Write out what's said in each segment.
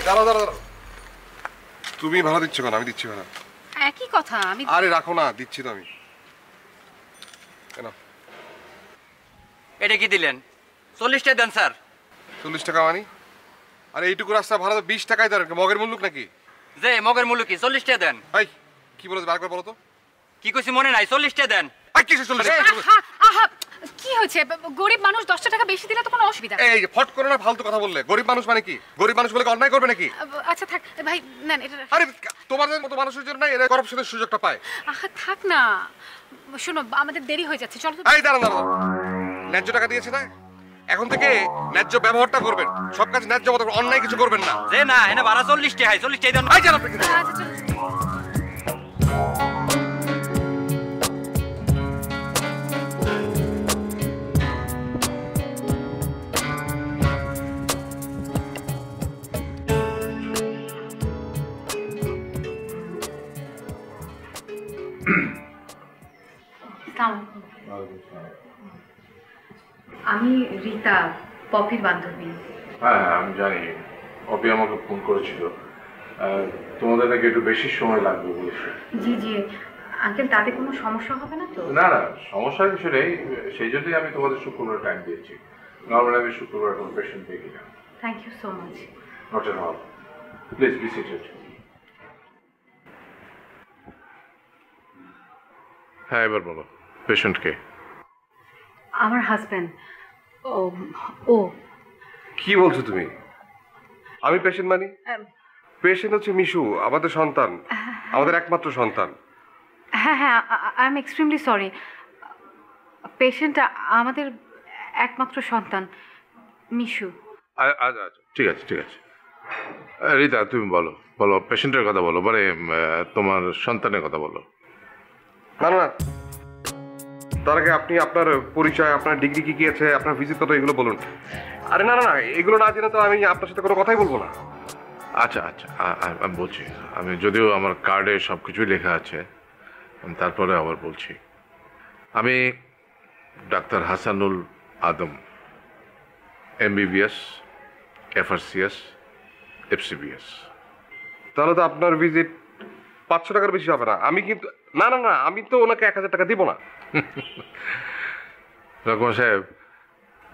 দাঁড়াও দাঁড়াও দাঁড়াও, তুমি ভাড়া দিচ্ছ কেন? আমি দিচ্ছি ভাড়া। একই কথা। আমি আরে রাখো না, দিচ্ছি তো আমি। কেন এটা কি দিলেন? 40 টাকা দেন স্যার। 40 টাকা মানে? আরে এইটুকু রাস্তা ভাড়া তো 20 টাকাই দেন, মগের মূল্য নাকি? যে মগের মূল্য কি? 40 টাকা দেন। ভাই কি বলেছ, বার করে বলো তো। কি কইছি মনে নাই? 40 টাকা দেন। ভাই কিসে 40 টাকা? আহা আহা, কি হয়েছে? গরিব মানুষ 10 টাকা বেশি দিলে তো কোনো অসুবিধা নেই। এই যে ফট করে না ফালতু কথা বললে। গরিব মানুষ মানে কি? গরিব মানুষ বলে অন্যায় করবে নাকি? আচ্ছা থাক ভাই, নেন এটা। আরে তোমাদের মতো মানুষের জন্য এরা করাপশনের সুযোগটা পায়। আহা থাক না, শোনো আমাদের দেরি হয়ে যাচ্ছে, চলো তো। এই দাঁড়ান দাঁড়ান, ন্যায্য টাকা দিয়েছে না, এখন থেকে ন্যায্য ব্যবহারটা করবেন। সব কাজ ন্যায্য মতো, অন্যায় কিছু করবেন না। যে না এনে ভাড়া 40 টাকা, 40 টাকা দেন। এই জান আপনি আচ্ছা চলো। আমি রীতা, পপির বান্ধবী। হ্যাঁ হ্যাঁ আমি জানি, অপি আমাকে ফোন করেছিল, তোমাদের নাকি একটু বেশি সময় লাগবে বলেছে। জি জি আঙ্কেল, তাতে কোনো সমস্যা হবে না তো? না না, সমস্যার কিছু নেই, সেই জন্যই আমি তোমাদের শুক্রবার টাইম দিয়েছি। নর্মালি আমি শুক্রবার কোনো পেশেন্ট দেখি না। Thank you so much. Not at all, please be seated. হ্যাঁ এবার বলো, পেশেন্টকে? আমার হাজবেন্ড। ও ও কি বলছো তুমি? আমি পেশেন্ট মানি? পেশেন্ট হচ্ছে মিশু, আমাদের সন্তান, আমাদের একমাত্র সন্তান। হ্যাঁ হ্যাঁ, I am extremely sorry. Patient আমাদের একমাত্র সন্তান মিশু। আচ্ছা ঠিক আছে ঠিক আছে। রীতা তুমি বলো, বলো পেশেন্টের কথা বলো, মানে তোমার সন্তানের কথা বলো। না না, তার আগে আপনি আপনার পরিচয়, আপনার ডিগ্রি কি কি আছে, আপনার ভিজিট কত, এগুলো বলুন। আরে না না না, এগুলো না জেনে তো আমি আপনার সাথে কোনো কথাই বলবো না। আচ্ছা আচ্ছা আমি বলছি, আমি যদিও আমার কার্ডে সব কিছুই লেখা আছে, তারপরে আবার বলছি। আমি ডাক্তার হাসানুল আদম, MBBS, FRCS, FCBS। তাহলে তো আপনার ভিজিট 500 টাকার বেশি হবে না। আমি কিন্তু না না না, আমি তো ওনাকে 1000 টাকা দিব না। রকমান সাহেব,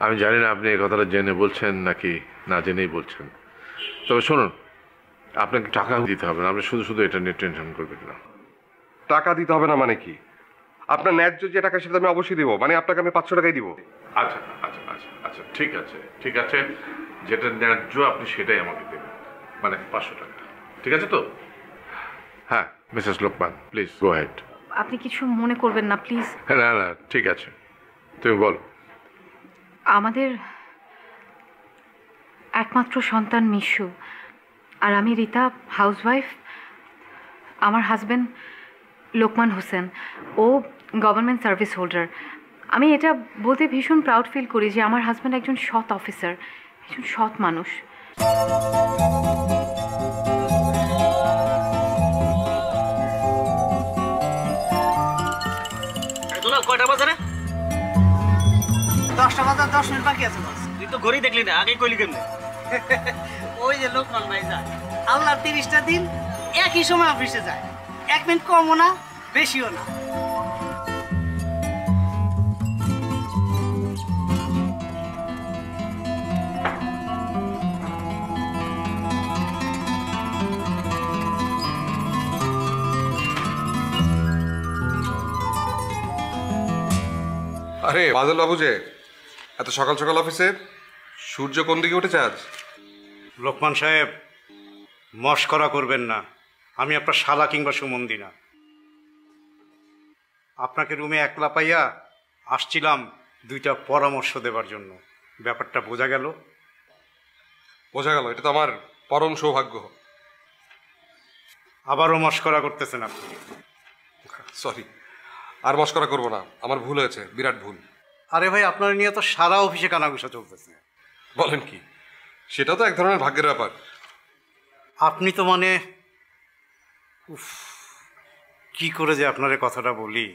আমি জানি না আপনি এই কথাটা জেনে বলছেন নাকি না জেনেই বলছেন, তবে শুনুন, আপনাকে টাকা দিতে হবে না, আপনি শুধু শুধু এটা নিয়ে টেনশন করবেন না। টাকা দিতে হবে না মানে কি? আপনার ন্যায্য যে টাকা সেটা আমি অবশ্যই দিব, মানে আপনাকে আমি 500 টাকাই দিব। আচ্ছা আচ্ছা আচ্ছা আচ্ছা ঠিক আছে ঠিক আছে, যেটা ন্যায্য আপনি সেটাই আমাকে দেবেন, মানে 500 টাকা, ঠিক আছে তো? হ্যাঁ Mrs Lokman, please go head. আপনি কিছু মনে করবেন না প্লিজ। না না ঠিক আছে, তুমি বলো। আমাদের একমাত্র সন্তান মিশু, আর আমি রীতা, হাউসওয়াইফ। আমার হাজবেন্ড লোকমান হোসেন, ও গভর্নমেন্ট সার্ভিস হোল্ডার। আমি এটা বলতে ভীষণ প্রাউড ফিল করি যে আমার হাজব্যান্ড একজন সৎ অফিসার, একজন সৎ মানুষ। কয়টা বাজে রে? 10টা বাজার 10 মিনিট বাকি আছে বস। তুই তো ঘড়ি দেখলি না, আগে কইলি কেমনে? ওই যে লোকমান ভাই যায়, আল্লাহ 30টা দিন একই সময় অফিসে যায়, 1 মিনিট কমও না বেশিও না। আরে বাদল বাবু, যে এত সকাল সকাল অফিসে, সূর্য কোন দিকে উঠেছে আজ? লোকমান সাহেব, মস্করা করবেন না, আমি আপনার শালা কিংবা সুমন্দি না। আপনাকে রুমে একলা পাইয়া আসছিলাম 2টা পরামর্শ দেবার জন্য। ব্যাপারটা বোঝা গেল? বোঝা গেল, এটা তো আমার পরম সৌভাগ্য। আবারও মস্করা করতেছেন আপনি। সরি, আর মস্করা করবো না, আমার ভুল হয়েছে, বিরাট ভুল। আরে ভাই, আপনার নিয়ে তো সারা অফিসে কানাঘুষা চলতেছে। বলেন কি? সেটা তো এক ধরনের ভাগ্যের ব্যাপার। আপনি তো মানে উফ, কি করে যে আপনার কথাটা বলি,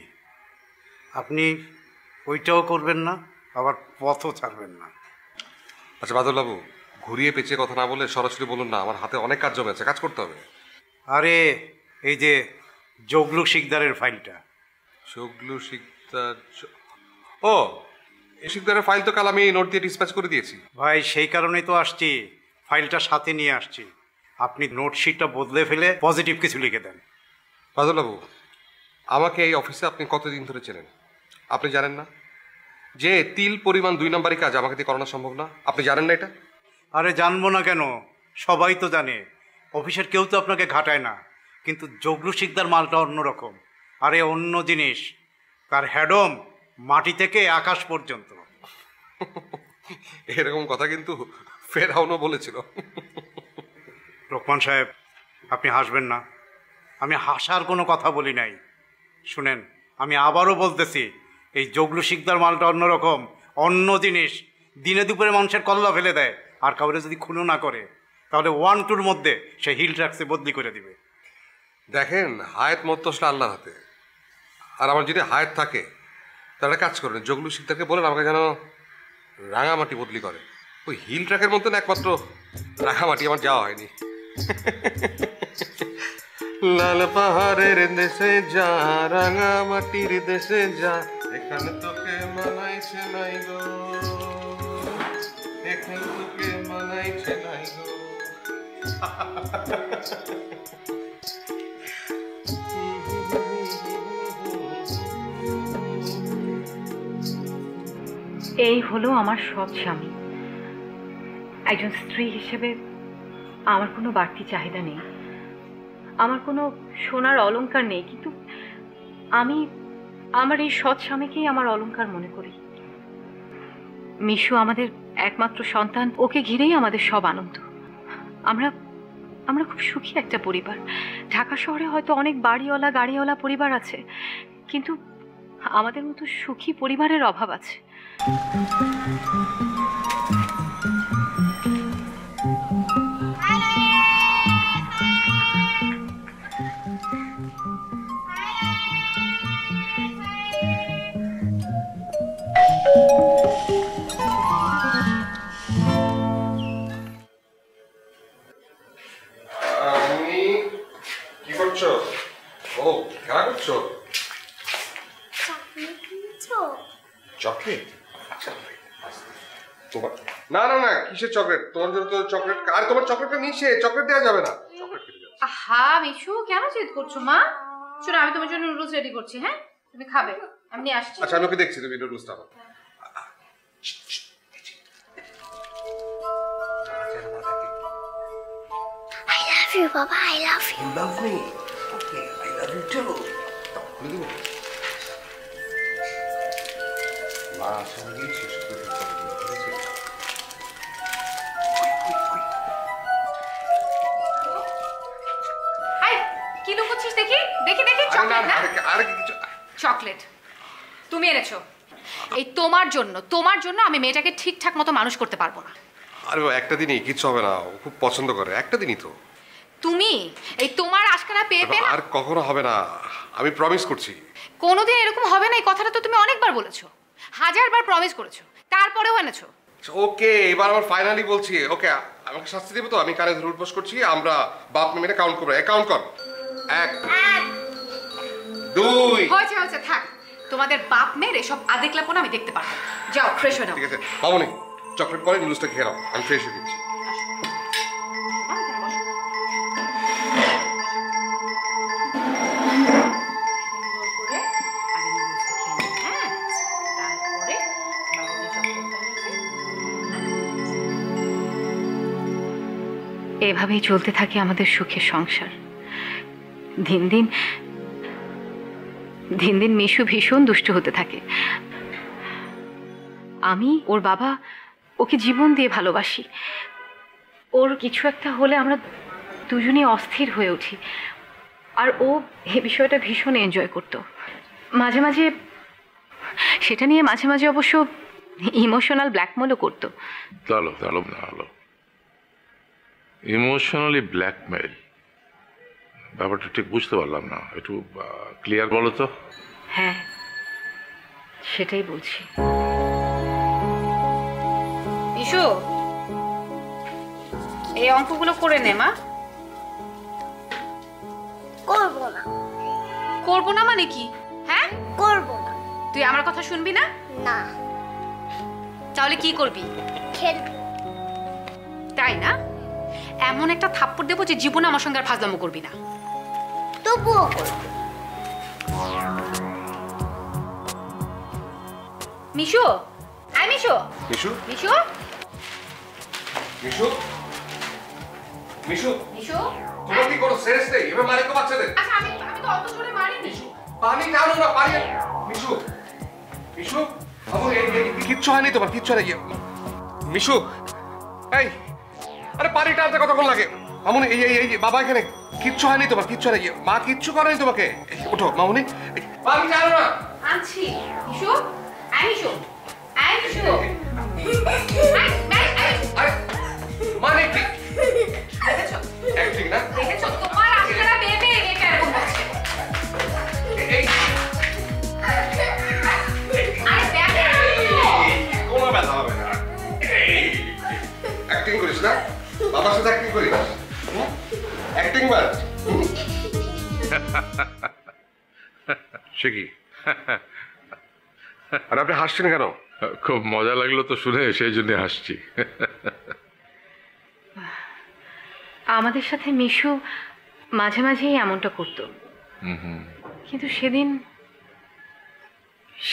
আপনি ওইটাও করবেন না, আবার পথও ছাড়বেন না। আচ্ছা বাদল বাবু, ঘুরিয়ে পেঁচিয়ে কথা না বলে সরাসরি বলুন না, আমার হাতে অনেক কাজ জমে আছে, কাজ করতে হবে। আরে এই যে জগলু শিকদারের ফাইলটা। জগলু শিকদার? ও, এই শিকদারের ফাইল তো কাল আমি নোট দিয়ে ডিসপ্যাচ করে দিয়েছি। ভাই সেই কারণেই তো আসছি, ফাইলটা সাথে নিয়ে আসছি। আপনি নোটশিটটা বদলে ফেলে পজিটিভ কিছু লিখে দেন। বাদলবাবু, আমাকে এই অফিসে আপনি কতদিন ধরে চেনেন? আপনি জানেন না যে তিল পরিমাণ 2 নম্বরই কাজ আমাকে দিয়ে করানো সম্ভব না? আপনি জানেন না এটা? আরে জানবো না কেন, সবাই তো জানে। অফিসের কেউ তো আপনাকে ঘাটায় না, কিন্তু জগলু শিকদার মালটা অন্যরকম। আরে অন্য জিনিস, তার হ্যাডম মাটি থেকে আকাশ পর্যন্ত। এরকম কথা কিন্তু ফেরাউনও বলেছিল। লোকমান সাহেব, আপনি হাসবেন না, আমি হাসার কোনো কথা বলি নাই। শুনেন, আমি আবারও বলতেছি, এই জগলু শিকদার মালটা অন্যরকম, অন্য জিনিস। দিনে দুপুরে মানুষের কল্লা ফেলে দেয়, আর কাউরে যদি খুনো না করে তাহলে 1-2-র মধ্যে সে হিল ট্র্যাক্সে বদলি করে দিবে। দেখেন, হায়াত মত আসলে আল্লাহর হাতে। আর আমার যদি হায়াত থাকে তাহলে কাজ করেন, জগলু শিকদারকে বলেন আমাকে যেন রাঙামাটি বদলি করে। ওই হিল ট্র্যাকের মধ্যে না একমাত্র রাঙামাটি আমার যাওয়া হয়নি। লাল পাহাড়ের দেশে যা, রাঙামাটির দেশে যা, এখানে তোকে মানাইছে নাই গো, এখানে তোকে মানাইছে নাই গো। এই হলো আমার সৎ স্বামী। একজন স্ত্রী হিসেবে আমার কোনো বাড়তি চাহিদা নেই, আমার কোনো সোনার অলংকার নেই, কিন্তু আমি আমার এই সৎ স্বামীকেই আমার অলংকার মনে করি। মিশু আমাদের একমাত্র সন্তান, ওকে ঘিরেই আমাদের সব আনন্দ। আমরা আমরা খুব সুখী একটা পরিবার। ঢাকা শহরে হয়তো অনেক বাড়িওয়ালা গাড়িওয়ালা পরিবার আছে, কিন্তু আমাদের মতো সুখী পরিবারের অভাব আছে। কি করছো? ও, খেলা করছো? চকলেট? তোমার না না না, কিসের চকলেট? তোমার জন্য তো চকলেট। আর তোমার চকলেটটা নিচে, চকলেট দেওয়া যাবে না। আহা মিশু, কেন জেদ করছো মা? শোনো, আমি তোমার জন্য নুডলস রেডি করছি। হ্যাঁ, তুমি খাবে, আমি নিয়ে আসছি। আচ্ছা, আমি ওকে দেখছি, তুমি নুডলসটা আনো। I love you, Baba. I love you. You love me? Okay, I love you too. মা সঙ্গে শেষ করে কি লুকোচ্ছিস? দেখি দেখি দেখি। চকলেট না? আর কিছু চকলেট তুমি এনেছো এই তোমার জন্য আমি মেয়েটাকে ঠিকঠাক মতো মানুষ করতে পারবো না। আরে একটা দিনই কিছু হবে না, ও খুব পছন্দ করে, একটা দিনই তো। তুমি এই তোমার আশকারা পেয়ে পেয়ে আর কখনো হবে না, আমি প্রমিস করছি। কোনোদিন এরকম হবে না, এই কথাটা তো তুমি অনেকবার বলেছো, 1000বার প্রমিস করেছো, তারপরেও এনেছো। ওকে, এবার আমার ফাইনালি বলছি। ওকে, আমাকে শাস্তি দেবে তো? আমি কানে ধরে উঠবোস করছি, আমরা বাপ মেয়ে কাউন্ট করবো। কাউন্ট কর। 1 2। হয়েছে হয়েছে, থাক। তোমাদের বাপ মেয়ের এসব আদেকলাপনা আমি দেখতে পারবো। যাও ফ্রেশ হয়ে নাও। ঠিক আছে বাবুনি, চকলেট পরে নুডলসটা খেয়ে নাও, আমি ফ্রেশ হয়ে দিচ্ছি। এভাবেই চলতে থাকে আমাদের সুখের সংসার। দিন দিন দিন দিন মিশু ভীষণ দুষ্ট হতে থাকে। আমি ওর বাবা, ওকে জীবন দিয়ে ভালোবাসি। ওর কিছু একটা হলে আমরা দুজনেই অস্থির হয়ে উঠি, আর ও এই বিষয়টা ভীষণ এনজয় করতো। মাঝে মাঝে সেটা নিয়ে মাঝে মাঝে অবশ্য ইমোশনাল ব্ল্যাকমেলও করতো। ইমোশনালি ব্ল্যাকমেল ব্যাপারটা ঠিক বুঝতে পারলাম না, একটু ক্লিয়ার বলো তো। হ্যাঁ, সেটাই বলছি। ইসু এই অঙ্কগুলো করে নে মা। করবো না। করবো না মানে কি? হ্যাঁ, করবো না। তুই আমার কথা শুনবি না? না। তাহলে কি করবি? খেলবো। তাই না? এমন একটা থাপ্পড় দেবো যে জীবনে আমার সঙ্গে আর ফাজলামো করবি না। তবুও করবো। মিশু, আয় মিশু। মিশু মিশু, মিশু মিশু মিশু। তোমার কি কোনো সেন্স নেই? এবার মারে তো বাচ্চাদের। আচ্ছা আমি তো অত জোরে মারিনি। পানি টানো না, পানি। মিশু মিশু আমার কিচ্ছু হয়নি, তোমার কিচ্ছু হয়নি। মিশু এই, আরে পানি টানতে কতক্ষণ লাগে? মামুনি এই এই এই বাবা এখানে, কিচ্ছু হয়নি তোমার, কিচ্ছু হয়নি। মা কিচ্ছু করেনি তোমাকে। ওঠো মামুনি, পানি টানো না। আনছি। মিশু, আয় মিশু, আয় মিশু। আরে মানে কি দেখেছো? অ্যাক্টিং না? দেখেছো তোমার আজকেরা বেবে এটা এরকম হচ্ছে। এই আরে দেখো কোনো ব্যথা হবে না। অ্যাক্টিং করিস না, বাবার সাথে অ্যাক্টিং করিস। অ্যাক্টিং বাজ। সে কি? আর আপনি হাসছেন কেন? খুব মজা লাগলো তো শুনে, সেই জন্য হাসছি। আমাদের সাথে মিশু মাঝে মাঝেই এমনটা করত, কিন্তু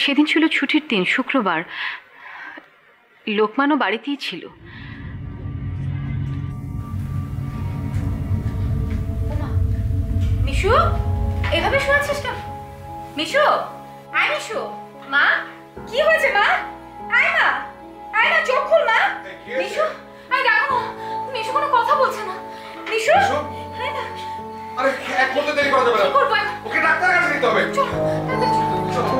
সেদিন ছিল ছুটির দিন, শুক্রবার। লোকমানও বাড়িতেই ছিল। মিশু, এভাবে শোনাচ্ছিস কেন? মিশু, আয় মিশু। মা, কি হয়েছে মা? আয় মা, আয় মা, চোখ খুল মা। মিশু, আয় দেখো, মিশু কোনো কথা বলছে না। মিশু, মিশু? আয় না। আরে এক মুহূর্তে দেরি করা যাবে না, কি করবো এখন? ওকে ডাক্তারের কাছে নিতে হবে। চলো, তাড়াতাড়ি চলো। চলো।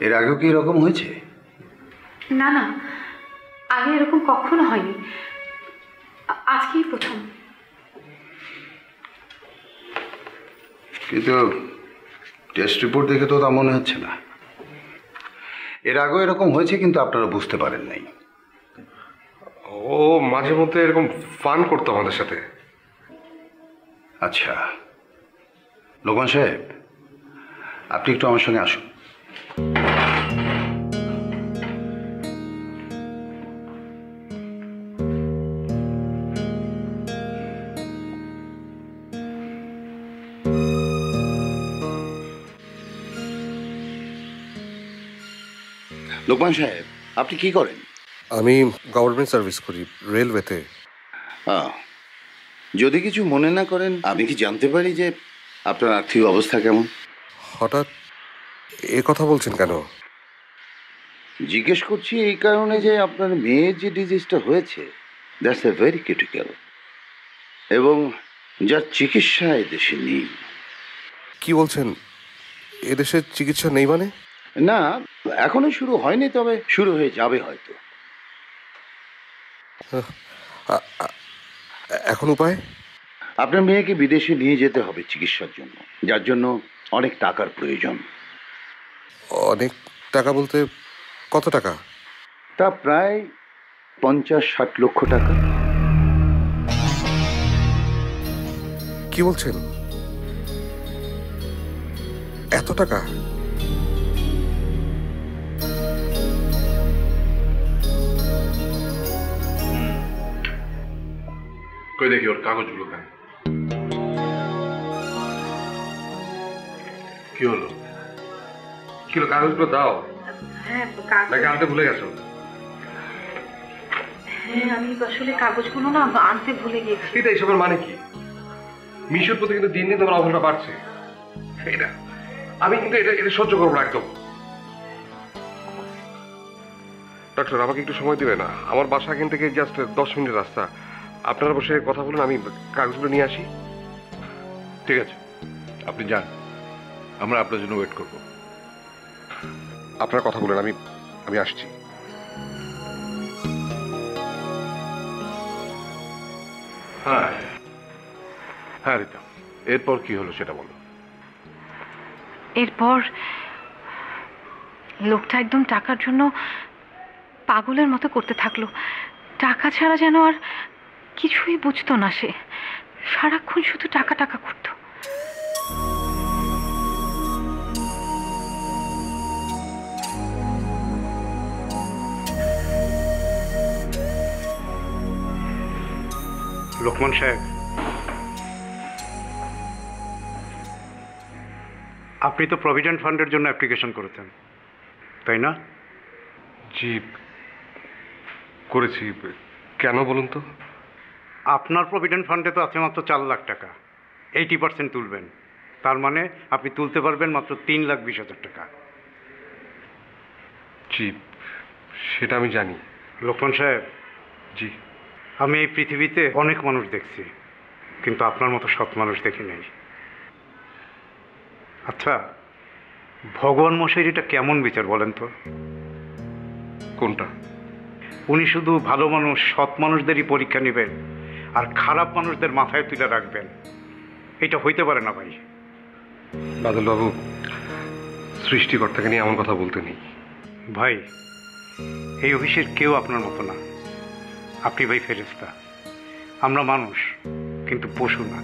এর আগেও কি এরকম হয়েছে? না না, আগে এরকম কখনো হয়নি, আজকেই প্রথম। কিন্তু টেস্ট রিপোর্ট দেখে তো তা মনে হচ্ছে না। এর আগেও এরকম হয়েছে, কিন্তু আপনারা বুঝতে পারেন নাই। ও মাঝে মধ্যে এরকম ফান করতো আমাদের সাথে। আচ্ছা লোকমান সাহেব, আপনি একটু আমার সঙ্গে আসুন। লোকমান সাহেব, আপনি কি করেন? আমি গভর্নমেন্ট সার্ভিস করি, রেলওয়েতে। যদি কিছু মনে না করেন, আমি কি জানতে পারি যে আপনার আর্থিক অবস্থা কেমন? হঠাৎ এ কথা বলছেন কেন? জিজ্ঞেস করছি এই কারণে যে আপনার মেয়ের যে ডিজিজটা হয়েছে, দ্যাটস এ ভেরি ক্রিটিক্যাল, এবং যার চিকিৎসা এদেশে নেই। কি বলছেন? এদেশের চিকিৎসা নেই মানে? না, এখনো শুরু হয়নি, তবে শুরু হয়ে যাবে হয়তো। এখন উপায়? আপনার মেয়েকে বিদেশে নিয়ে যেতে হবে চিকিৎসার জন্য, যার জন্য অনেক টাকার প্রয়োজন। অনেক টাকা বলতে কত টাকা? তা প্রায় 50-60 লক্ষ টাকা। কি বলছেন? এত টাকা? কই দেখি ওর কাগজগুলো দেন। কি হলো? কি হলো, কাগজগুলো দাও। হ্যাঁ নাকি আনতে ভুলে গেছো? হ্যাঁ, আমি আসলে কাগজগুলো না আনতে ভুলে গেছি। এটা এসবের মানে কি? মিশুর প্রতি কিন্তু দিন দিন তোমার অবহেলা বাড়ছে। এটা আমি কিন্তু এটা সহ্য করবো না একদম। ডক্টর, আমাকে একটু সময় দিবে না? আমার বাসা এখান থেকে জাস্ট 10 মিনিটের রাস্তা। আপনারা বসে কথা বলুন, আমি কাগজগুলো নিয়ে আসি। ঠিক আছে, আপনি যান, আমরা আপনার জন্য ওয়েট করব। আপনার কথা বলেন, আমি আসছি। হ্যাঁ হ্যাঁ রিতা, এরপর কি হলো সেটা বলো। এরপর লোকটা একদম টাকার জন্য পাগলের মতো করতে থাকলো। টাকা ছাড়া যেন আর কিছুই বুঝতো না সে। সারাক্ষণ শুধু টাকা টাকা করতো। লোকমান সাহেব, আপনি তো প্রভিডেন্ট ফান্ডের জন্য অ্যাপ্লিকেশন করেছেন, তাই না? জি করেছি। কেন বলুন তো? আপনার প্রভিডেন্ট ফান্ডে তো আছে মাত্র 4 লাখ টাকা। 80% তুলবেন, তার মানে আপনি তুলতে পারবেন মাত্র 3,20,000 টাকা। জি সেটা আমি জানি। লোকমান সাহেব, জি। আমি এই পৃথিবীতে অনেক মানুষ দেখছি, কিন্তু আপনার মতো সৎ মানুষ দেখি নাই। আচ্ছা, ভগবান মশাইয়ের এটা কেমন বিচার বলেন তো? কোনটা? উনি শুধু ভালো মানুষ, সৎ মানুষদেরই পরীক্ষা নেবেন আর খারাপ মানুষদের মাথায় তুলে রাখবেন। এটা হইতে পারে না ভাই। বাদলবাবু, সৃষ্টিকর্তাকে নিয়ে এমন কথা বলতে নেই। ভাই, এই অফিসের কেউ আপনার মতো না। আপনি ভাই ফেরেশতা, আমরা মানুষ, কিন্তু পশু না।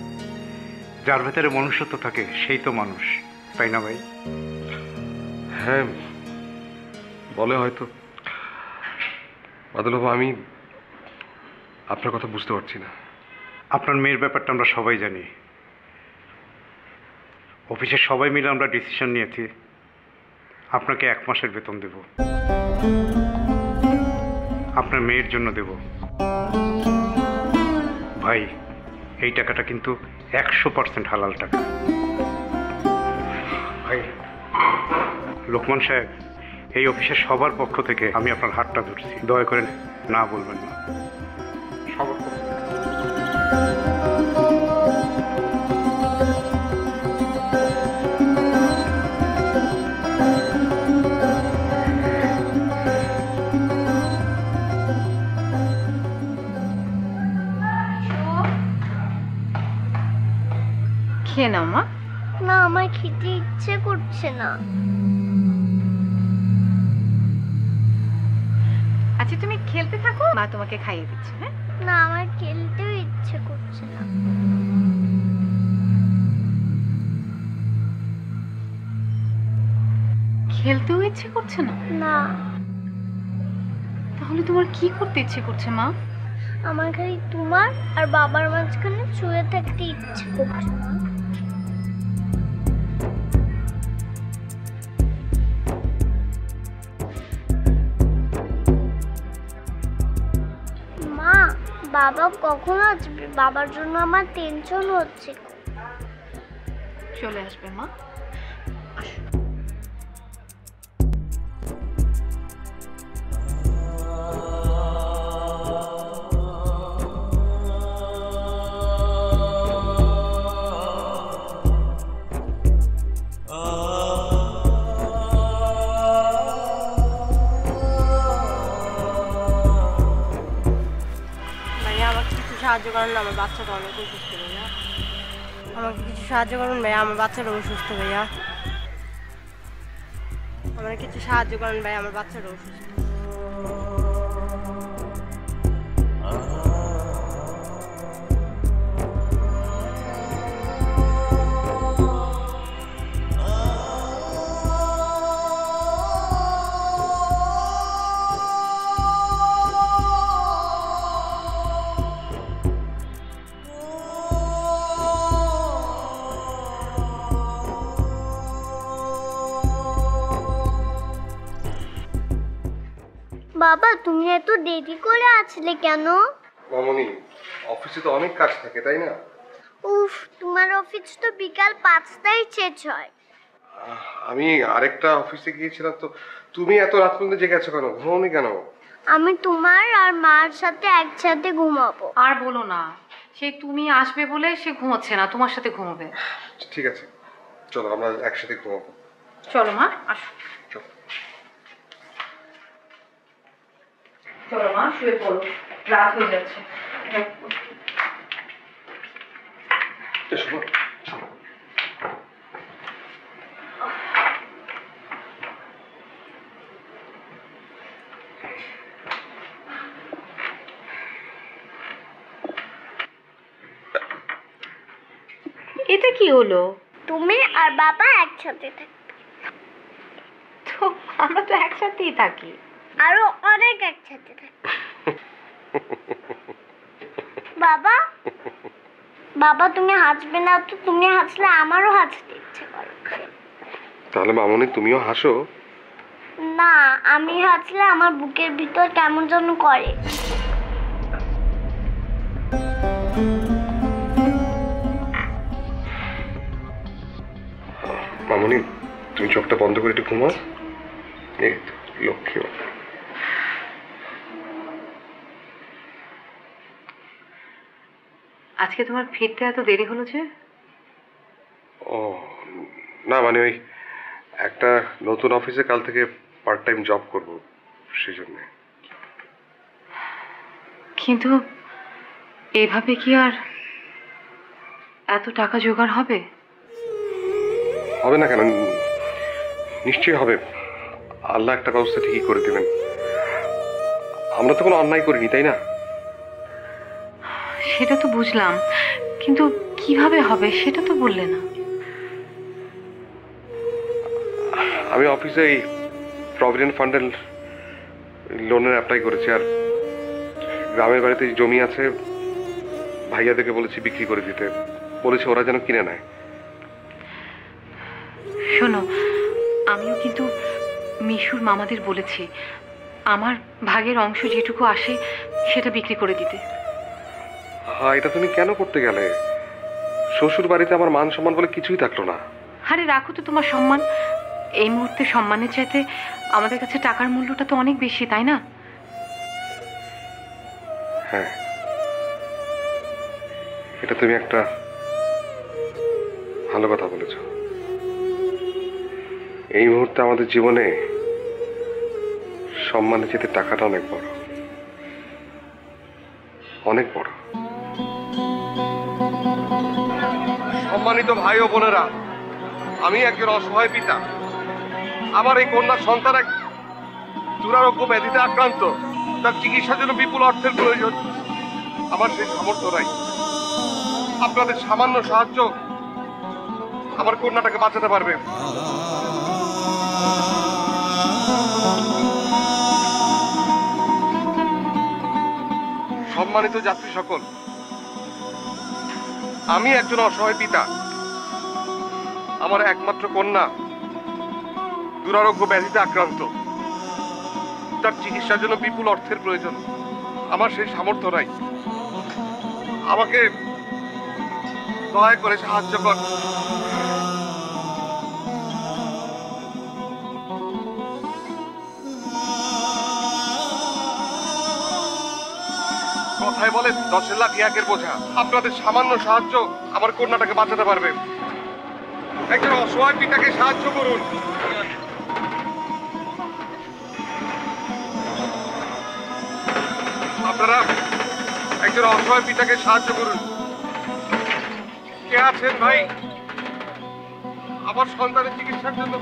যার ভেতরে মনুষ্যত্ব থাকে সেই তো মানুষ, তাই না ভাই? হ্যাঁ বলে হয়তো। বাদলবাবু, আমি আপনার কথা বুঝতে পারছি না। আপনার মেয়ের ব্যাপারটা আমরা সবাই জানি। অফিসের সবাই মিলে আমরা ডিসিশন নিয়েছি আপনাকে 1 মাসের বেতন দেব, আপনার মেয়ের জন্য দেব। ভাই, এই টাকাটা কিন্তু 100% হালাল টাকা। ভাই, লোকমান সাহেব, এই অফিসের সবার পক্ষ থেকে আমি আপনার হাতটা ধরছি, দয়া করে না বলবেন না। সবার পক্ষে। খেয়ে নাও মা। না, আমার খেতে ইচ্ছে করছে না। আচ্ছা তুমি খেলতে থাকো, মা তোমাকে খাইয়ে দিচ্ছে। হ্যাঁ, না, আমার খেলতেও ইচ্ছে করছে না। খেলতেও ইচ্ছে করছে না? না, তাহলে তোমার কি করতে ইচ্ছে করছে মা? আমার খালি তোমার আর বাবার মাঝখানে শুয়ে থাকতে ইচ্ছে করছে না। মা, বাবা কখন আসবে? বাবার জন্য আমার টেনশন হচ্ছে। চলে আসবে মা। ভাইয়া আমাকে কিছু সাহায্য করেন না, আমার বাচ্চাটা অনেক অসুস্থ ভাইয়া। আমাকে কিছু সাহায্য করুন ভাইয়া, আমার বাচ্চাটা অসুস্থ ভাইয়া। আমার কিছু সাহায্য করেন ভাই, আমার বাচ্চাটা অসুস্থ। বাবা, তুমি এত দেরি করে আসলে কেন? মামনি, অফিসে তো অনেক কাজ থাকে, তাই না? উফ, তোমার অফিস তো বিকাল 5টায় শেষ হয়। আমি আরেকটা অফিসে গিয়েছিলাম তো। তুমি এত রাত পর্যন্ত জেগে আছো কেন? ঘুমোনি কেন? আমি তোমার আর মার সাথে একসাথে ঘুমাবো। আর বলো না, সেই তুমি আসবে বলে সে ঘুমোচ্ছে না, তোমার সাথে ঘুমোবে। ঠিক আছে, চলো আমরা একসাথে ঘুমাবো। চলো মা, আসো। চলো মা, শুয়ে পড়ো, রাত হয়ে যাচ্ছে। এটা কি হলো? তুমি আর বাবা একসাথে থাকবে। তো আমরা তো একসাথেই থাকি। আরো অনেক একসাথে থাকবে। বাবা, বাবা তুমি হাসবে না তো? তুমি হাসলে আমারও হাসতে ইচ্ছে করে। তাহলে মামনি তুমিও হাসো। না, আমি হাসলে আমার বুকের ভিতর কেমন যেন করে। মামনি তুমি চোখটা বন্ধ করে একটু ঘুমাও। এই তো, লক্ষ্মী। আজকে তোমার ফিরতে এত দেরি হলো যে? ও না, মানে ওই একটা নতুন অফিসে কাল থেকে পার্ট টাইম জব করব, সেই জন্যে। কিন্তু এভাবে কি আর এত টাকা জোগাড় হবে? হবে না কেন, নিশ্চয়ই হবে। আল্লাহ একটা ব্যবস্থা ঠিকই করে দেবেন। আমরা তো কোনো অন্যায় করিনি, তাই না? সেটা তো বুঝলাম, কিন্তু কিভাবে হবে সেটা তো বললে না। আমি অফিসে এই প্রভিডেন্ট ফান্ডের লোনের অ্যাপ্লাই করেছি, আর গ্রামের বাড়িতে জমি আছে, ভাইয়াদেরকে বলেছি বিক্রি করে দিতে, বলেছে ওরা যেন কিনে নেয়। শোনো, আমিও কিন্তু মিশুর মামাদের বলেছি আমার ভাগের অংশ যেটুকু আসে সেটা বিক্রি করে দিতে। হ্যাঁ, এটা তুমি কেন করতে গেলে? শ্বশুর বাড়িতে আমার মান সম্মান বলে কিছুই থাকলো না। আরে রাখো তো তোমার সম্মান। এই মুহূর্তে সম্মানের চাইতে আমাদের কাছে টাকার মূল্যটা তো অনেক বেশি, তাই না? হ্যাঁ, এটা তুমি একটা ভালো কথা বলেছ। এই মুহূর্তে আমাদের জীবনে সম্মানের চাইতে টাকাটা অনেক বড়, অনেক বড়। সম্মানিত ভাই ও বোনেরা, আমি একজন অসহায় পিতা। আমার এই কন্যার সন্তান এক দুরারোগ্য ব্যাধিতে আক্রান্ত। তার চিকিৎসার জন্য বিপুল অর্থের প্রয়োজন। আমার সেই সামর্থ্য নাই। আপনাদের সামান্য সাহায্য আমার কন্যাটাকে বাঁচাতে পারবে। সম্মানিত যাত্রী সকল, আমি একজন অসহায় পিতা। আমার একমাত্র কন্যা দুরারোগ্য ব্যাধিতে আক্রান্ত। তার চিকিৎসার জন্য বিপুল অর্থের প্রয়োজন। আমার সেই সামর্থ্য নাই। আমাকে দয়া করে সাহায্য কর। কথায় বলে 10 লাখ একের বোঝা। আপনাদের সামান্য সাহায্য আমার কন্যাটাকে বাঁচাতে পারবে। একজন অসহায় পিতাকে সাহায্য করুন। আপনারা একজন অসহায় পিতাকে সাহায্য করুন। কে আছেন ভাই আমার সন্তানের চিকিৎসার জন্য?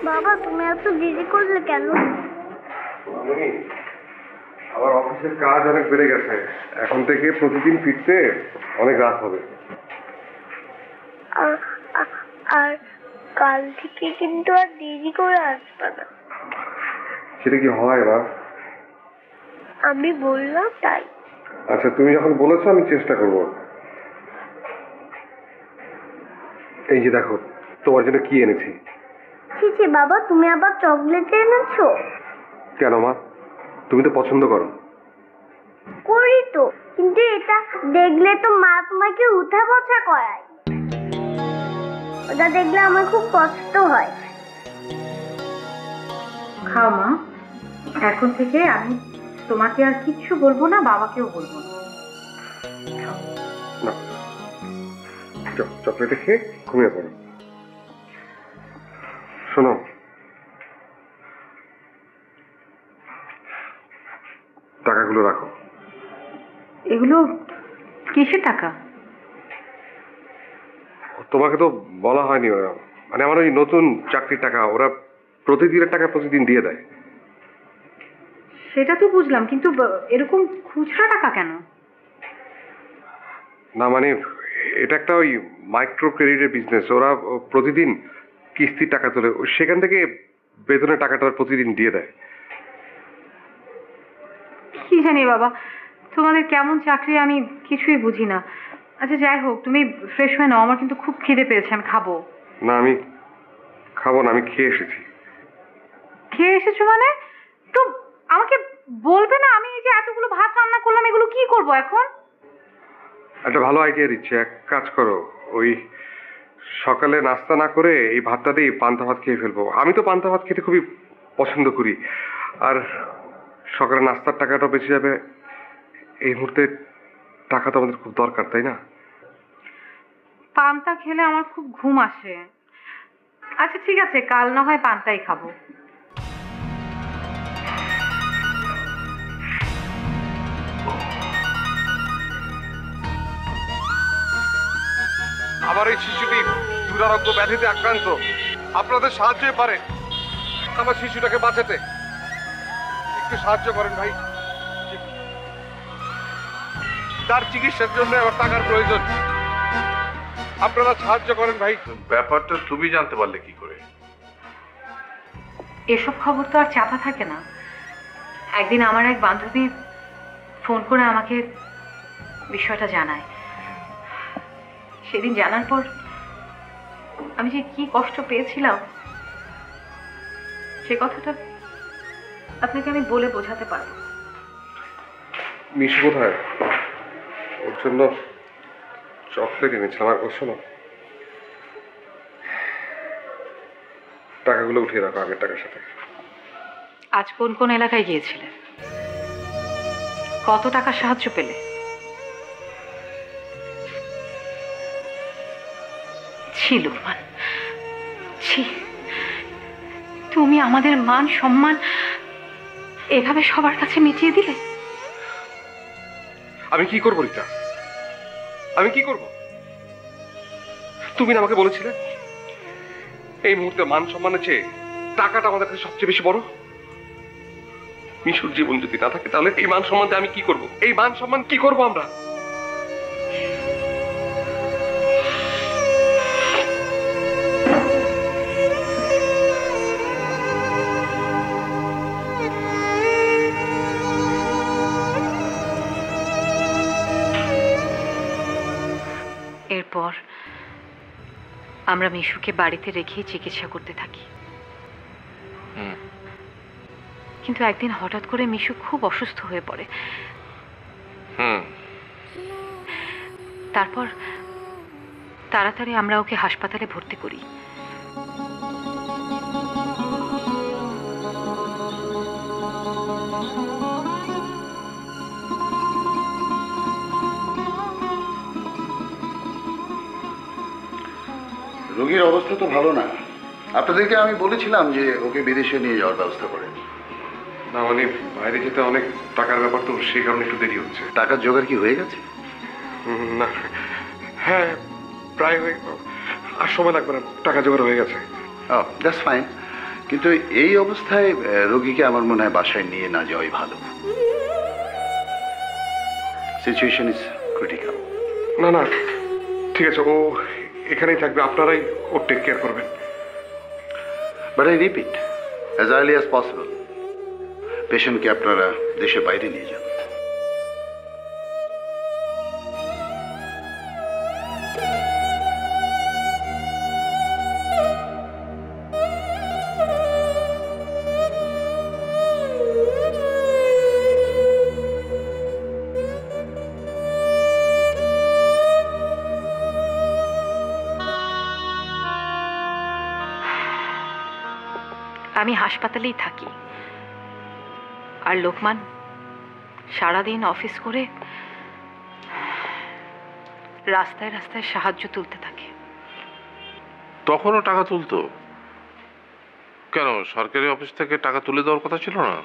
বাবা, তুমি এত দেরি করলে কেন? আমার অফিসের কাজ অনেক বেড়ে গেছে। এখন থেকে প্রতিদিন ফিরতে অনেক রাত হবে। আর কাল থেকে কিন্তু আর দেরি করে আসবে না। সেটা কি হয় না? আমি বললাম তাই। আচ্ছা, তুমি যখন বলেছো আমি চেষ্টা করব। এই যে দেখো তোমার জন্য কি এনেছি। ছি ছি বাবা, তুমি আবার চকলেট এনেছো? কেন মা, তুমি তো পছন্দ করো। করি তো, কিন্তু এটা দেখলে তো মা তোমাকে উঠা বসা করায়। ওটা দেখলে আমার খুব কষ্ট হয়। খাও মা, এখন থেকে আমি তোমাকে আর কিচ্ছু বলবো না, বাবাকেও বলবো না। না, চকলেটে খেয়ে ঘুমিয়ে পড়ো। শোনো, টাকাগুলো রাখো। এগুলো কিসের টাকা? তোমাকে তো বলা হয়নি, মানে আমার ওই নতুন চাকরির টাকা, ওরা প্রতিদিনের টাকা প্রতিদিন দিয়ে দেয়। সেটা তো বুঝলাম, কিন্তু এরকম খুচরা টাকা কেন? না মানে এটা একটা ওই মাইক্রো ক্রেডিটের বিজনেস, ওরা প্রতিদিন কিস্তির টাকা তোলে, সেখান থেকে বেতনের টাকাটা প্রতিদিন দিয়ে দেয়। কি জানি বাবা, তোমাদের কেমন চাকরি আমি কিছুই বুঝি না। আচ্ছা যাই হোক, তুমি ফ্রেশ হয়ে নাও, আমার কিন্তু খুব খিদে পেয়েছে, আমি খাবো। না আমি খাবো না, আমি খেয়ে এসেছি। খেয়ে এসেছো মানে? তো আমাকে বলবে না? আমি এই যে এতগুলো ভাত রান্না করলাম, এগুলো কি করব এখন? একটা ভালো আইডিয়া দিচ্ছি, এক কাজ করো, ওই সকালে নাস্তা না করে এই ভাতটা দিয়ে পান্তা ভাত খেয়ে ফেলবো। আমি তো পান্তা ভাত খেতে খুবই পছন্দ করি, আর সকালে নাস্তার টাকাটা বেঁচে যাবে। এই মুহূর্তে টাকা তো আমাদের খুব দরকার, তাই না? পান্তা খেলে আমার খুব ঘুম আসে। আচ্ছা ঠিক আছে, কাল না হয় পান্তাই খাবো। আমার এই শিশুটি দুরারোগ্য ব্যাধিতে আক্রান্ত, আপনাদের সাহায্যই পারে আমার শিশুটাকে বাঁচাতে। একটু সাহায্য করেন ভাই, তার চিকিৎসার জন্য আমার টাকার প্রয়োজন, আপনারা সাহায্য করেন ভাই। ব্যাপারটা তুমি জানতে পারলে কি করে? এসব খবর তো আর চাপা থাকে না। একদিন আমার এক বান্ধবী ফোন করে আমাকে বিষয়টা জানায়। সেদিন জানার পর আমি যে কি কষ্ট পেয়েছিলাম, সে কথাটা আপনাকে আমি বলে বোঝাতে পারবো। মিশু কোথায়? ওর জন্য চকলেট এনেছিলাম। আর শোনো, টাকাগুলো উঠিয়ে রাখো আগের টাকার সাথে। আজ কোন কোন এলাকায় গিয়েছিলে? কত টাকা সাহায্য পেলে? ছিল মান, ছি, তুমি আমাদের মান সম্মান এভাবে সবার কাছে মিটিয়ে দিলে। আমি কি করবো রিতা, আমি কি করব? তুমি না আমাকে বলেছিলে এই মুহূর্তে মান সম্মানের চেয়ে টাকাটা আমাদের কাছে সবচেয়ে বেশি বড়। মিশুর জীবন যদি না থাকে তাহলে এই মান সম্মান আমি কি করব? এই মান সম্মান কি করব আমরা? এরপর আমরা মিশুকে বাড়িতে রেখে চিকিৎসা করতে থাকি। কিন্তু একদিন হঠাৎ করে মিশু খুব অসুস্থ হয়ে পড়ে। তারপর তাড়াতাড়ি আমরা ওকে হাসপাতালে ভর্তি করি। রোগীর অবস্থা তো ভালো না। আপনাদেরকে আমি বলেছিলাম যে ওকে বিদেশে নিয়ে যাওয়ার ব্যবস্থা করেন। না মানে বাইরে যেতে অনেক টাকার ব্যাপার, তো সেই কারণে একটু দেরি হচ্ছে। টাকার জোগাড় কি হয়ে গেছে? না, হ্যাঁ প্রায় হয়ে, আর সময় লাগবে না, টাকা জোগাড় হয়ে গেছে। ও দ্যাটস ফাইন, কিন্তু এই অবস্থায় রোগীকে আমার মনে হয় বাসায় নিয়ে না যাওয়াই ভালো। Situation is critical. না না ঠিক আছে, ও এখানেই থাকবে, আপনারাই ওর টেক কেয়ার করবেন। But I repeat, as early as possible পেশেন্টকে আপনারা দেশের বাইরে নিয়ে যান। আমি হাসপাতালেই থাকি, আর লোকমান সারাদিন অফিস করে রাস্তায় রাস্তায় সাহায্য তুলতে থাকে। তখনও টাকা তুলতো? কেন, সরকারি অফিস থেকে টাকা তুলে দেওয়ার কথা ছিল না?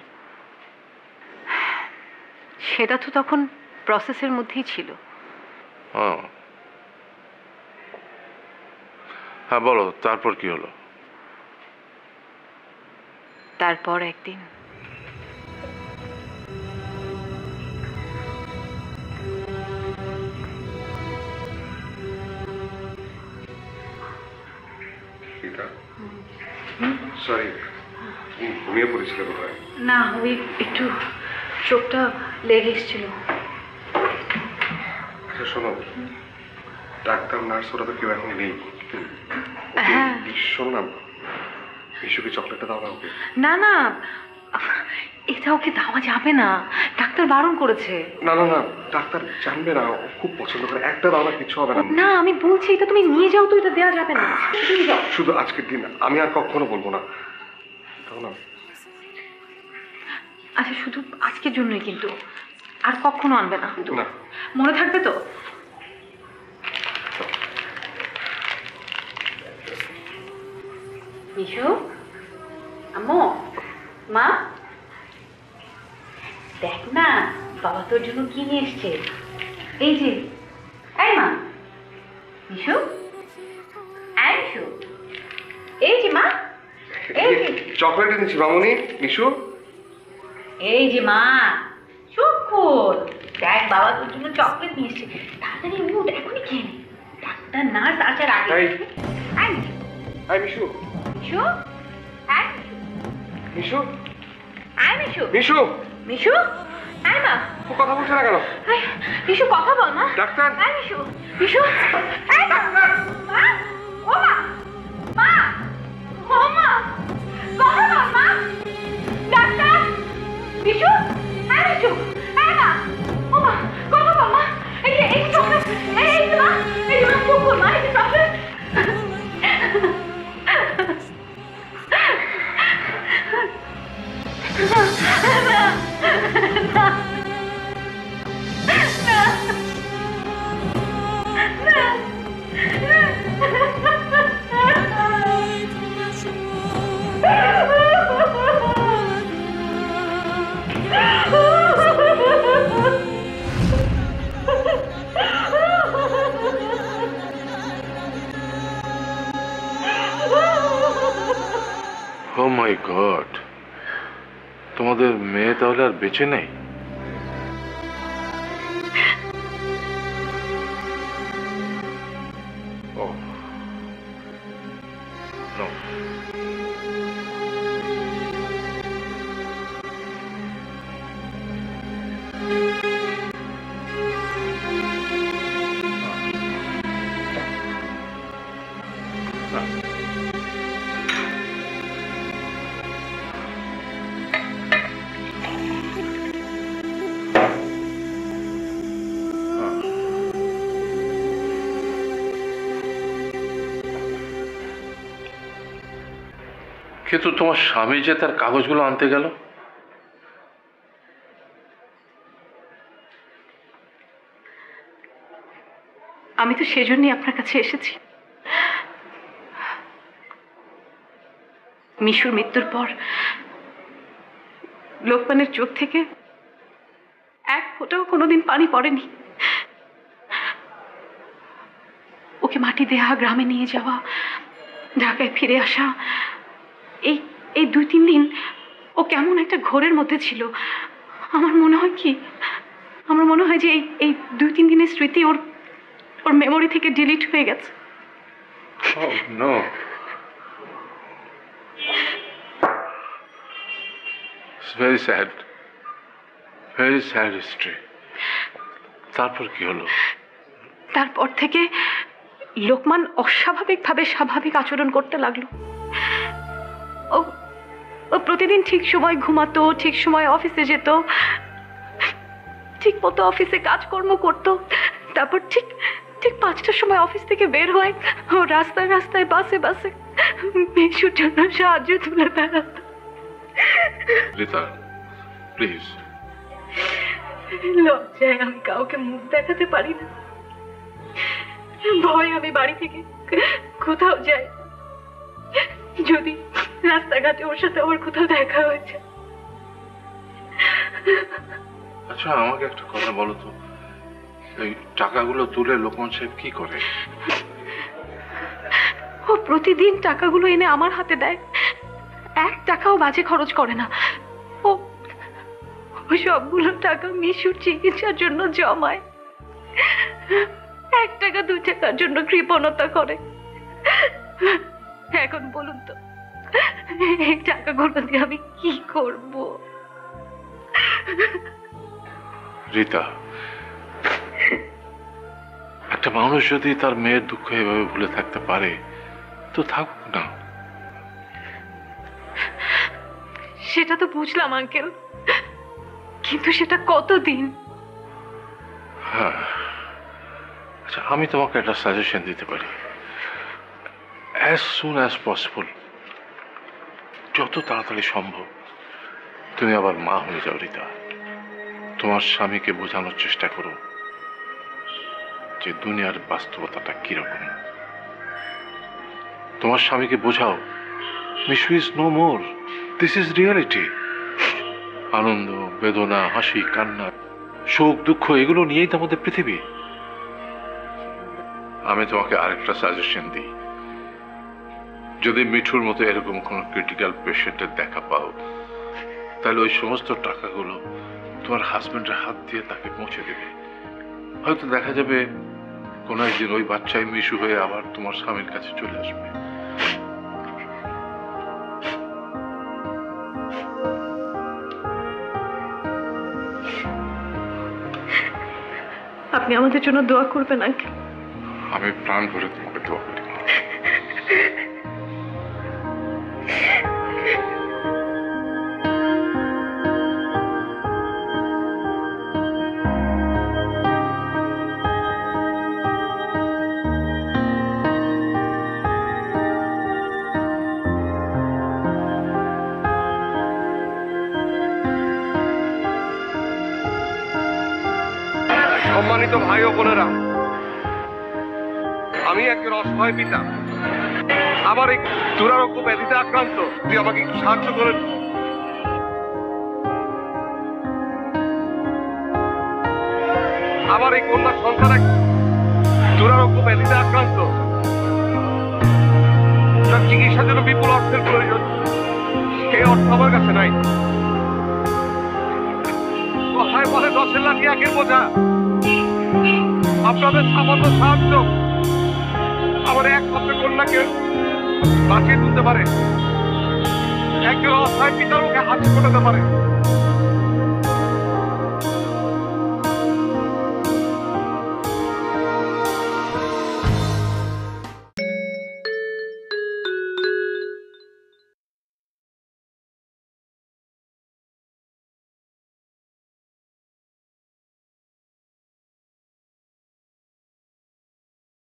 সেটা তো তখন প্রসেসের মধ্যেই ছিল। হ্যাঁ বলো, তারপর কি হলো? তারপর একদিন সরি, ঘুমিয়ে পড়েছিল বোধহয়। না, ওই একটু চোখটা লেগে এসেছিল। আচ্ছা শোনো, ডাক্তার নার্স ওরা তো কেউ এখন নেই। হ্যাঁ শোনো না, বিশুকে চকলেটটা দাও না ওকে। না না, এটা ওকে দেওয়া যাবে না, ডাক্তার বারণ করেছে। না না না, ডাক্তার জানবে না, ও খুব পছন্দ করে। একটা দাও না, কিছু হবে না। না আমি বলছি, এটা তুমি নিয়ে যাও তো, এটা দেওয়া যাবে না। তুমি যাও। শুধু আজকের দিন, আমি আর কখনো বলবো না। দাও না। আচ্ছা শুধু আজকের জন্যই, কিন্তু আর কখনো আনবে না। না, মনে থাকবে তো? মিশু, আম্মু, মা, দেখ না বাবা তোর জন্য কি নিয়ে এসছে। এই যে, এই মা, মিশু, এই মিশু, এই যে মা, এই যে চকলেট এনেছি মামুনি। মিশু, এই যে মা, চুপ কর, দেখ বাবা তোর জন্য চকলেট নিয়ে এসছে। তাড়াতাড়ি উঠ, এখনই খেয়ে নে, ডাক্তার নার্স আসার আগে। এই মিশু, মিশু, এই মিশু, এই মিশু, মিশু, মিশু, এই মা, ও কথা বলছে না কেন? এই মিশু, কথা বল মা। ডাক্তার, এই মিশু, মিশু, এই ডাক্তার, মা, ও মা, মা, ও মা, কথা বল মা, ডাক্তার, মিশু, এই মিশু, এই মা, ও মা, কথা বল মা, এই যে চকলেট, এই যে মা, এই যে মা, চুপ কর মা, এই যে চকলেট। ও মাই গড, তোমাদের মেয়ে তাহলে আর বেঁচে নেই? ও নো, কিন্তু তোমার স্বামী যে তার কাগজগুলো আনতে গেল? আমি তো সেজন্যই আপনার কাছে এসেছি। মিশুর মৃত্যুর পর লোকমানের চোখ থেকে এক ফোঁটাও কোনোদিন পানি পড়েনি। ওকে মাটি দেয়া, গ্রামে নিয়ে যাওয়া, ঢাকায় ফিরে আসা, এই 2-3 দিন ও কেমন একটা ঘোরের মধ্যে ছিল। আমার মনে হয় যে এই 2-3 দিনের স্মৃতি ওর মেমোরি থেকে ডিলিট হয়ে গেছে। Oh no. It's very sad. Very sad history. তারপর কি হলো? তারপর থেকে লোকমান অস্বাভাবিকভাবে স্বাভাবিক আচরণ করতে লাগলো। ও প্রতিদিন ঠিক সময় ঘুমাতো, ঠিক সময় অফিসে যেত, ঠিক মতো অফিসে কাজকর্ম করতো। তারপর ঠিক 5টার সময় অফিস থেকে বের হয়, ও রাস্তায় রাস্তায় বাসে বাসে মিশুর জন্য সাহায্য তুলে বেড়াতো। রিতা প্লিজ। লজ্জায় আমি কাউকে মুখ দেখাতে পারি না, ভয় আমি বাড়ি থেকে কোথাও যাই, যদি রাস্তাঘাটে ওর সাথে আমার কোথাও দেখা হয়েছে। আচ্ছা আমাকে একটা কথা বলো তো, এই টাকাগুলো তুলে লোকমান সাহেব কি করে? ও প্রতিদিন টাকাগুলো এনে আমার হাতে দেয়, 1 টাকাও বাজে খরচ করে না। ও সবগুলো টাকা মিশুর চিকিৎসার জন্য জমায়, 1 টাকা 2 টাকার জন্য কৃপণতা করে। এখন বলুন তো এই টাকাগুলো দিয়ে আমি কি করব? রিতা, একটা মানুষ যদি তার মেয়ের দুঃখ এভাবে ভুলে থাকতে পারে তো থাকুক না। সেটা তো বুঝলাম আঙ্কেল, কিন্তু সেটা কতদিন? হ্যাঁ, আচ্ছা আমি তোমাকে একটা সাজেশন দিতে পারি। অ্যাজ সুন অ্যাজ পসিবল, যত তাড়াতাড়ি সম্ভব তুমি আবার মা হয়ে যাও রিতা। তোমার স্বামীকে বোঝানোর চেষ্টা করো যে দুনিয়ার বাস্তবতাটা কিরকম। তোমার স্বামীকে বোঝাও Mishu is no more, this is reality. আনন্দ, বেদনা, হাসি, কান্না, শোক, দুঃখ এগুলো নিয়েই তো আমাদের পৃথিবী। আমি তোমাকে আরেকটা সাজেশন দিই, যদি মিঠুর মতো এরকম কোনো ক্রিটিক্যাল পেশেন্টের দেখা পাও তাহলে ওই সমস্ত টাকাগুলো তোমার হাজবেন্ডের হাত দিয়ে তাকে পৌঁছে দেবে। হয়তো দেখা যাবে কোনো একদিন ওই বাচ্চাই মিশু হয়ে আবার তোমার স্বামীর কাছে চলে আসবে। আপনি আমাদের জন্য দোয়া করবেন আঙ্কেল। আমি প্রাণ ভরে তোমাকে দোয়া করি। সম্মানিত ভাই ও বোনেরা, আমি একজন অসহায় পিতা, আমার এই দুরারোগ্য ব্যাধিতে আক্রান্ত। তুই আমাকে একটু সাহায্য করেন। আমার এই কন্যা সন্তান এক দুরারোগ্য ব্যাধিতে আক্রান্ত, তার চিকিৎসার জন্য বিপুল অর্থের প্রয়োজন। সেই অর্থ আমার কাছে নাই। কথায় বলে 10 লাখই একের বোঝা। আপনাদের সামান্য সাহায্য আমার একমাত্র কন্যাকে বাঁচিয়ে তুলতে পারে, একজন অসহায় পিতার মুখে হাসি ফোটাতে পারে।